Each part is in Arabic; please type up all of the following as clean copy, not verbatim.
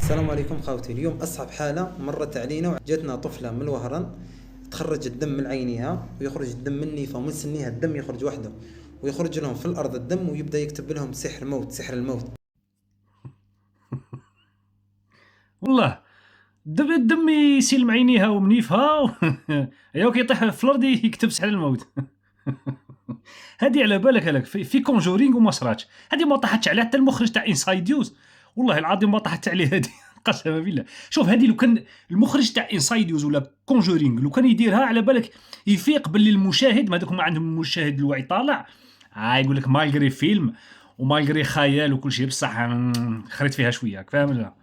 السلام عليكم خاوتي. اليوم أصعب حالة مرت علينا، جاتنا طفلة من الوهران تخرج الدم من عينيها ويخرج الدم من نيفها ومن سنيها، الدم يخرج وحده ويخرج لهم في الأرض الدم، ويبدأ يكتب لهم سحر موت سحر الموت. والله الدم يسيل من عينيها ومنيفها ياك يطيح في الارض يكتب سحر الموت. هذه على بالك هلاك في كونجورينغ وما صراتش، هذه ما طاحتش عليها حتى المخرج تاع انسايديوز، والله العظيم ما طاحت عليه هذه. قسما بالله. شوف هذه لو كان المخرج تاع انسايديوز ولا كونجورينغ لو كان يديرها على بالك يفيق باللي المشاهد، ما هذوك ما عندهم المشاهد الوعي طالع، يقول لك مالغري فيلم ومالغري خيال وكل شيء، بصح خريت فيها شويه، فاهم لا؟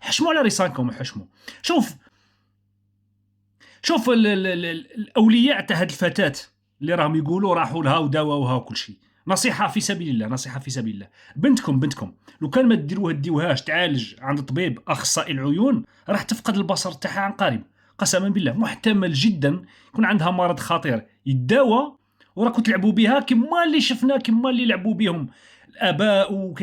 حشموا على رسالكم، حشموا. شوف شوف الاولياء تاع هذه الفتاه اللي راهم يقولوا راحوا لها وداووها وكل شيء، نصيحه في سبيل الله، نصيحه في سبيل الله. بنتكم لو كان ما ديروهاش تعالج عند طبيب اخصائي العيون راح تفقد البصر تاعها عن قريب. قسما بالله محتمل جدا يكون عندها مرض خطير يداوى، وراكم تلعبوا بها كما اللي شفنا، كما اللي لعبوا بهم الاباء،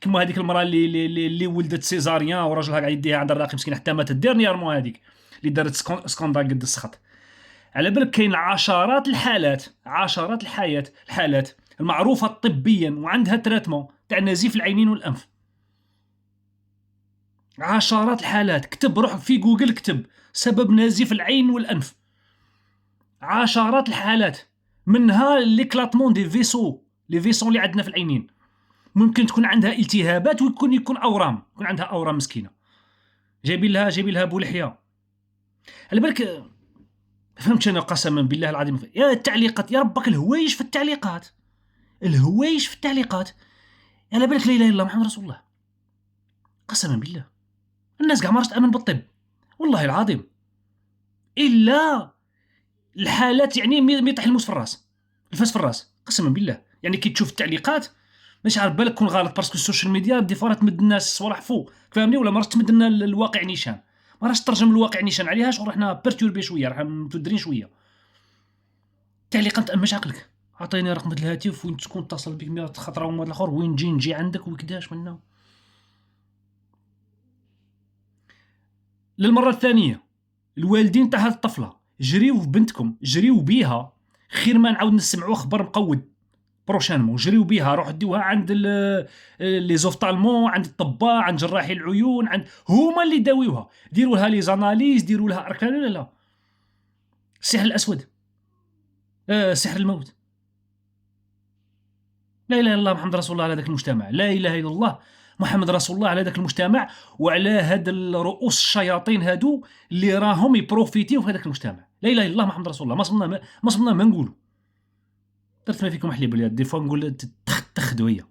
كما هذيك المراه اللي ولدت سيزاريان وراجلها قاعد يديها عند الراقي مسكين حتى ماتت ديرنييرمون، هذيك اللي دارت سكوندال قد السخط. على بالك كاين عشرات الحالات المعروفه طبيا وعندها تراتمون تاع نزيف العينين والانف. عشرات الحالات، كتب روح في جوجل، كتب سبب نزيف العين والانف. عشرات الحالات، منها ليكلاتمون دي فيسو، لي فيسون اللي عندنا في العينين. ممكن تكون عندها التهابات ويكون اورام، يكون عندها اورام مسكينه. جايبين لها بولحيه. على بالك فهمتش انا قسما بالله العظيم. يا التعليقات، يا ربك الهوايش في التعليقات، على بالك لا اله الا الله محمد رسول الله. قسما بالله الناس كاع ما راش تامن بالطب، والله العظيم، الا الحالات يعني مي يطيح الموس في الراس، الفاس في الراس. قسما بالله يعني كي تشوف التعليقات مش عارف بالك تكون غلط، باسكو السوشيال ميديا دي فوا تمد الناس صوالح فوق، فهمني؟ ولا ما راش تمد لنا الواقع نيشان، ما راش ترجم الواقع نيشان عليهاش، ورحنا بيرتوربي شويه، راح متودرين شويه. تعليقات تأمش عقلك، عطيني رقم الهاتف وين تكون اتصل بك 100 خطره وما الاخر، وين نجي عندك وكداش منا. للمره الثانيه الوالدين تاع هذه الطفله جريو في بنتكم، جريو بيها، خير ما نعاود نسمعوا خبر مقود بروشانمون. جريو بيها، روح ديوها عند لي زوفتالمون، عند الطباء، عند جراحي العيون، عند هما اللي داويوها، ديروا لها لي زاناليز، ديروا لها اركان. لا السحر الاسود، سحر الموت. لا اله الا الله محمد رسول الله على ذاك المجتمع، لا اله الا الله محمد رسول الله على ذاك المجتمع، وعلى هاد الرؤوس الشياطين هادو اللي راهم يبروفيتيو في هذاك المجتمع. لا اله الا الله محمد رسول الله. ما صمنا ما نقولوا. درت ما فيكم حليب، دي فوا نقول تخدويه.